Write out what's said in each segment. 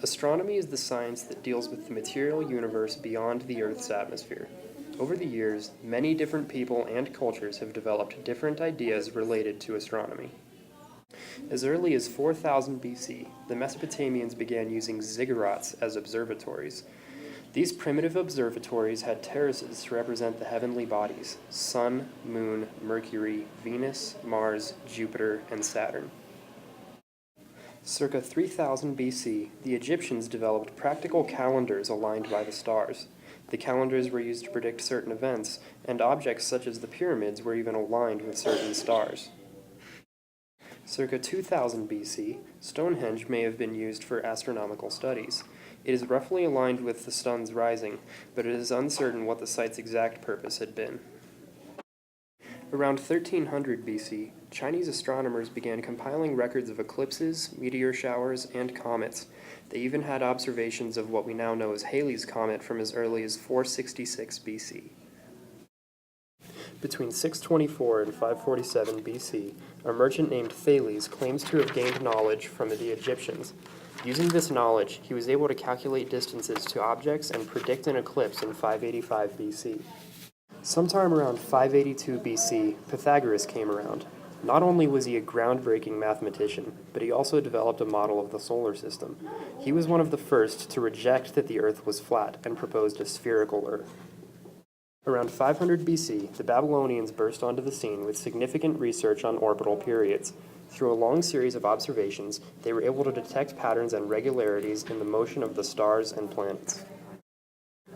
Astronomy is the science that deals with the material universe beyond the Earth's atmosphere. Over the years, many different people and cultures have developed different ideas related to astronomy. As early as 4000 BC, the Mesopotamians began using ziggurats as observatories. These primitive observatories had terraces to represent the heavenly bodies: Sun, Moon, Mercury, Venus, Mars, Jupiter, and Saturn. Circa 3000 BC, the Egyptians developed practical calendars aligned by the stars. The calendars were used to predict certain events, and objects such as the pyramids were even aligned with certain stars. Circa 2000 BC, Stonehenge may have been used for astronomical studies. It is roughly aligned with the sun's rising, but it is uncertain what the site's exact purpose had been. Around 1300 BC, Chinese astronomers began compiling records of eclipses, meteor showers, and comets. They even had observations of what we now know as Halley's Comet from as early as 466 BC. Between 624 and 547 BC, a merchant named Thales claims to have gained knowledge from the Egyptians. Using this knowledge, he was able to calculate distances to objects and predict an eclipse in 585 BC. Sometime around 582 BC, Pythagoras came around. Not only was he a groundbreaking mathematician, but he also developed a model of the solar system. He was one of the first to reject that the Earth was flat and proposed a spherical Earth. Around 500 BC, the Babylonians burst onto the scene with significant research on orbital periods. Through a long series of observations, they were able to detect patterns and regularities in the motion of the stars and planets.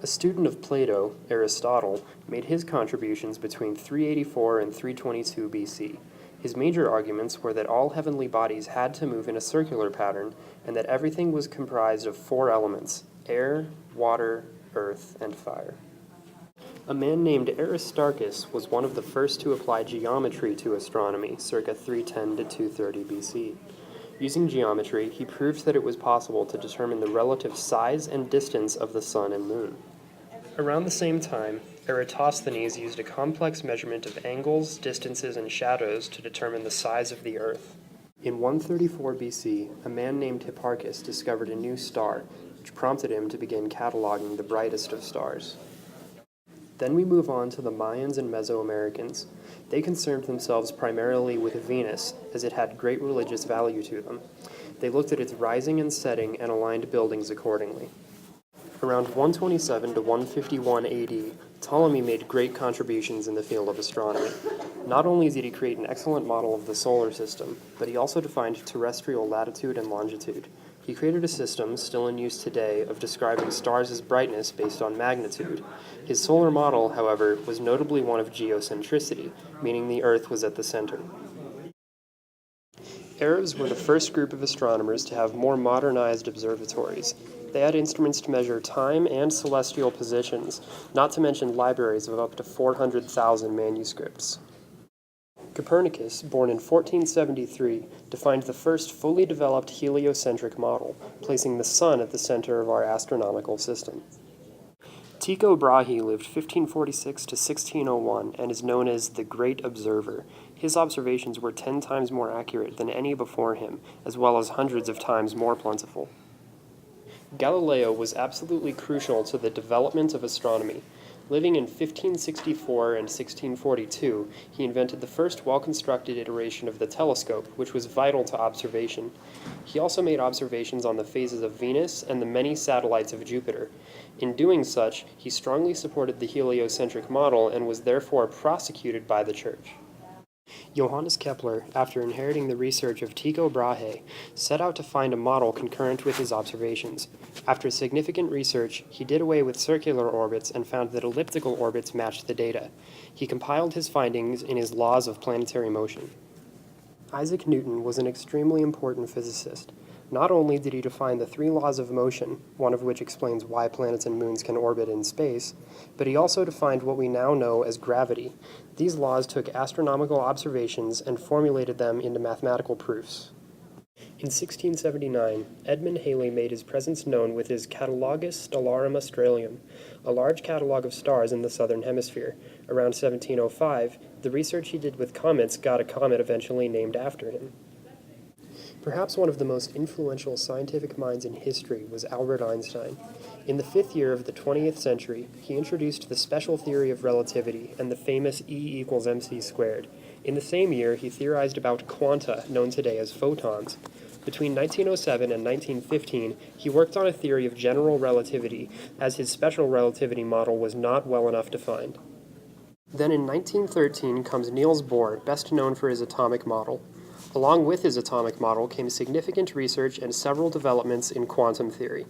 A student of Plato, Aristotle, made his contributions between 384 and 322 BC. His major arguments were that all heavenly bodies had to move in a circular pattern, and that everything was comprised of four elements: air, water, earth, and fire. A man named Aristarchus was one of the first to apply geometry to astronomy, circa 310 to 230 BC. Using geometry, he proved that it was possible to determine the relative size and distance of the sun and moon. Around the same time, Eratosthenes used a complex measurement of angles, distances, and shadows to determine the size of the Earth. In 134 BC, a man named Hipparchus discovered a new star, which prompted him to begin cataloging the brightest of stars. Then we move on to the Mayans and Mesoamericans. They concerned themselves primarily with Venus, as it had great religious value to them. They looked at its rising and setting and aligned buildings accordingly. Around 127 to 151 AD, Ptolemy made great contributions in the field of astronomy. Not only did he create an excellent model of the solar system, but he also defined terrestrial latitude and longitude. He created a system, still in use today, of describing stars' brightness based on magnitude. His solar model, however, was notably one of geocentricity, meaning the Earth was at the center. Arabs were the first group of astronomers to have more modernized observatories. They had instruments to measure time and celestial positions, not to mention libraries of up to 400,000 manuscripts. Copernicus, born in 1473, defined the first fully developed heliocentric model, placing the sun at the center of our astronomical system. Tycho Brahe lived 1546 to 1601 and is known as the Great Observer. His observations were 10 times more accurate than any before him, as well as hundreds of times more plentiful. Galileo was absolutely crucial to the development of astronomy. Living in 1564 and 1642, he invented the first well-constructed iteration of the telescope, which was vital to observation. He also made observations on the phases of Venus and the many satellites of Jupiter. In doing such, he strongly supported the heliocentric model and was therefore prosecuted by the Church. Johannes Kepler, after inheriting the research of Tycho Brahe, set out to find a model concurrent with his observations. After significant research, he did away with circular orbits and found that elliptical orbits matched the data. He compiled his findings in his Laws of Planetary Motion. Isaac Newton was an extremely important physicist. Not only did he define the three laws of motion, one of which explains why planets and moons can orbit in space, but he also defined what we now know as gravity. These laws took astronomical observations and formulated them into mathematical proofs. In 1679, Edmund Halley made his presence known with his Catalogus Stellarum Australium, a large catalog of stars in the southern hemisphere. Around 1705, the research he did with comets got a comet eventually named after him. Perhaps one of the most influential scientific minds in history was Albert Einstein. In the 5th year of the 20th century, he introduced the special theory of relativity and the famous E equals mc squared. In the same year, he theorized about quanta, known today as photons. Between 1907 and 1915, he worked on a theory of general relativity, as his special relativity model was not well enough defined. Then in 1913 comes Niels Bohr, best known for his atomic model. Along with his atomic model came significant research and several developments in quantum theory.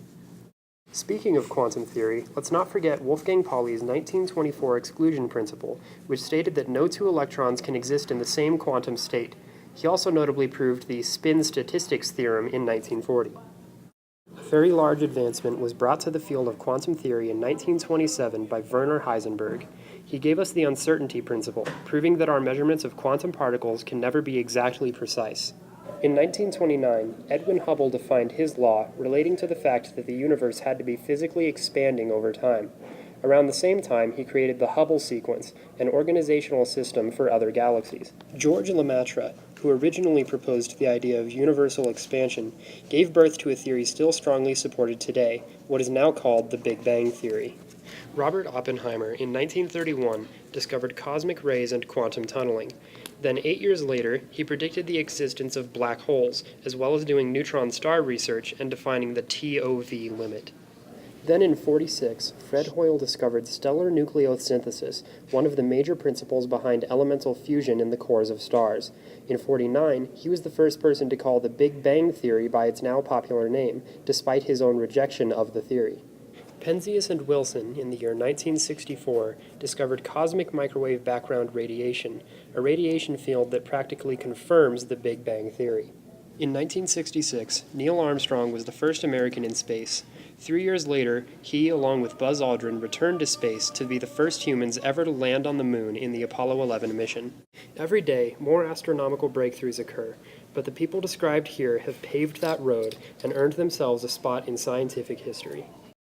Speaking of quantum theory, let's not forget Wolfgang Pauli's 1924 exclusion principle, which stated that no two electrons can exist in the same quantum state. He also notably proved the spin statistics theorem in 1940. A very large advancement was brought to the field of quantum theory in 1927 by Werner Heisenberg. He gave us the uncertainty principle, proving that our measurements of quantum particles can never be exactly precise. In 1929, Edwin Hubble defined his law relating to the fact that the universe had to be physically expanding over time. Around the same time, he created the Hubble sequence, an organizational system for other galaxies. George Lemaitre, who originally proposed the idea of universal expansion, gave birth to a theory still strongly supported today, what is now called the Big Bang theory. Robert Oppenheimer, in 1931, discovered cosmic rays and quantum tunneling. Then 8 years later, he predicted the existence of black holes, as well as doing neutron star research and defining the TOV limit. Then in 1946, Fred Hoyle discovered stellar nucleosynthesis, one of the major principles behind elemental fusion in the cores of stars. In 1949, he was the first person to call the Big Bang theory by its now popular name, despite his own rejection of the theory. Penzias and Wilson, in the year 1964, discovered cosmic microwave background radiation, a radiation field that practically confirms the Big Bang theory. In 1966, Neil Armstrong was the first American in space. 3 years later, he, along with Buzz Aldrin, returned to space to be the first humans ever to land on the moon in the Apollo 11 mission. Every day, more astronomical breakthroughs occur, but the people described here have paved that road and earned themselves a spot in scientific history.